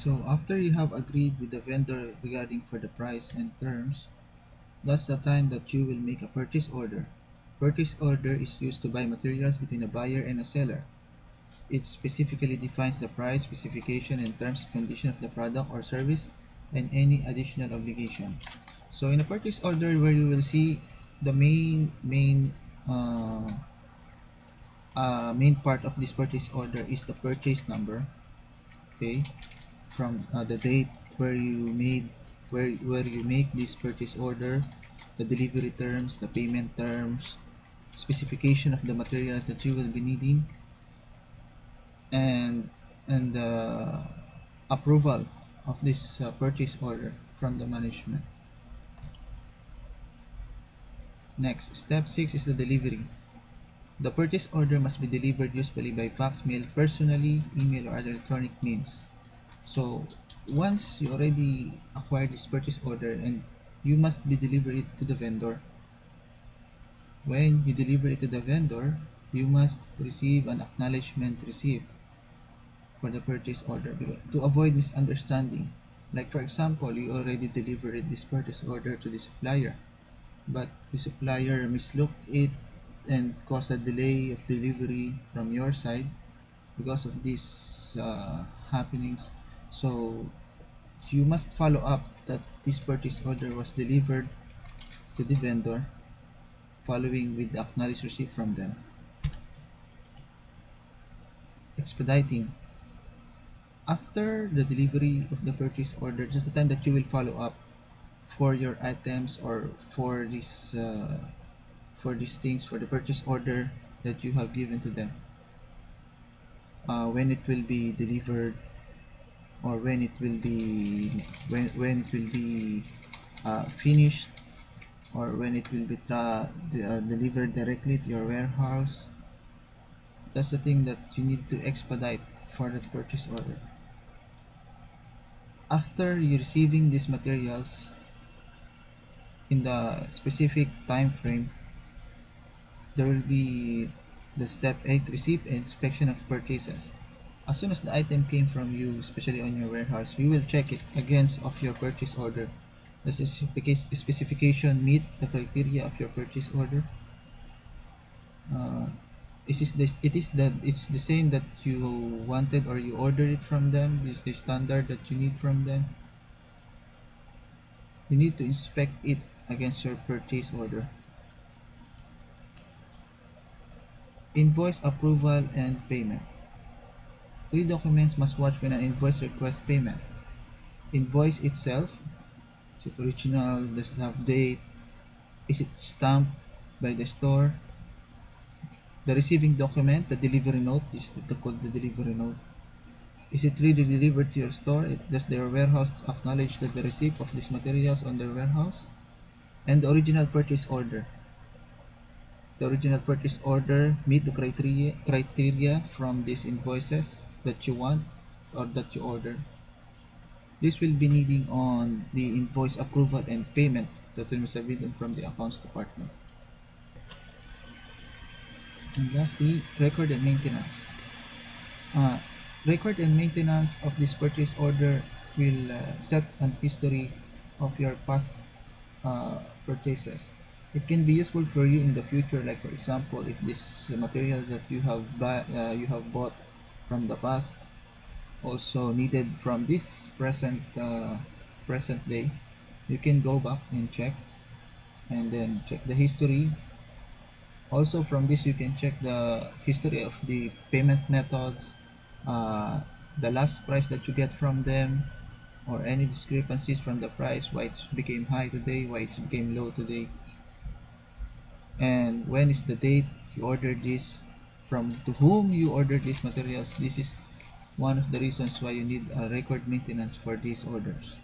So after you have agreed with the vendor regarding for the price and terms, that's the time that you will make a purchase order. Purchase order is used to buy materials between a buyer and a seller. It specifically defines the price, specification, and terms and condition of the product or service and any additional obligation. So in a purchase order, where you will see the uh, main part of this purchase order is the purchase number. Okay, from the date where you made where you make this purchase order, the delivery terms, the payment terms, specification of the materials that you will be needing, and approval of this purchase order from the management. Next, step 6 is the delivery. The purchase order must be delivered usually by fax, mail, personally, email, or other electronic means. So once you already acquired this purchase order, and you must be deliver it to the vendor. When you deliver it to the vendor, you must receive an acknowledgement receipt for the purchase order to avoid misunderstanding. Like for example, you already delivered this purchase order to the supplier, but the supplier mislooked it and caused a delay of delivery from your side because of these happenings. So you must follow up that this purchase order was delivered to the vendor following with the acknowledged receipt from them. Expediting. After the delivery of the purchase order, just the time that you will follow up for your items or for these things, for the purchase order that you have given to them, when it will be delivered, or when it will be finished, or when it will be delivered directly to your warehouse. That's the thing that you need to expedite for that purchase order. After you receiving these materials in the specific time frame, there will be the step 8, receipt and inspection of purchases. As soon as the item came from you, especially on your warehouse, we will check it against of your purchase order. Does the specification meet the criteria of your purchase order? Is the same that you wanted or you ordered it from them? Is the standard that you need from them? You need to inspect it against your purchase order. Invoice approval and payment. 3 documents must watch when an invoice requests payment. Invoice itself, is it original, does it have date, is it stamped by the store? The receiving document, the delivery note, this is called the delivery note. Is it really delivered to your store? Does their warehouse acknowledge that the receipt of these materials on their warehouse? And the original purchase order. The original purchase order meet the criteria from these invoices that you want or that you order. This will be needing on the invoice approval and payment that will be submitted from the accounts department. And lastly, record and maintenance. Record and maintenance of this purchase order will set an history of your past purchases. It can be useful for you in the future, like for example, if this material that you have bought from the past also needed from this present day, you can go back and check, and then check the history. Also from this you can check the history of the payment methods, the last price that you get from them, or any discrepancies from the price, why it became high today, why it became low today, and when is the date you ordered this, from to whom you ordered these materials. This is one of the reasons why you need a record maintenance for these orders.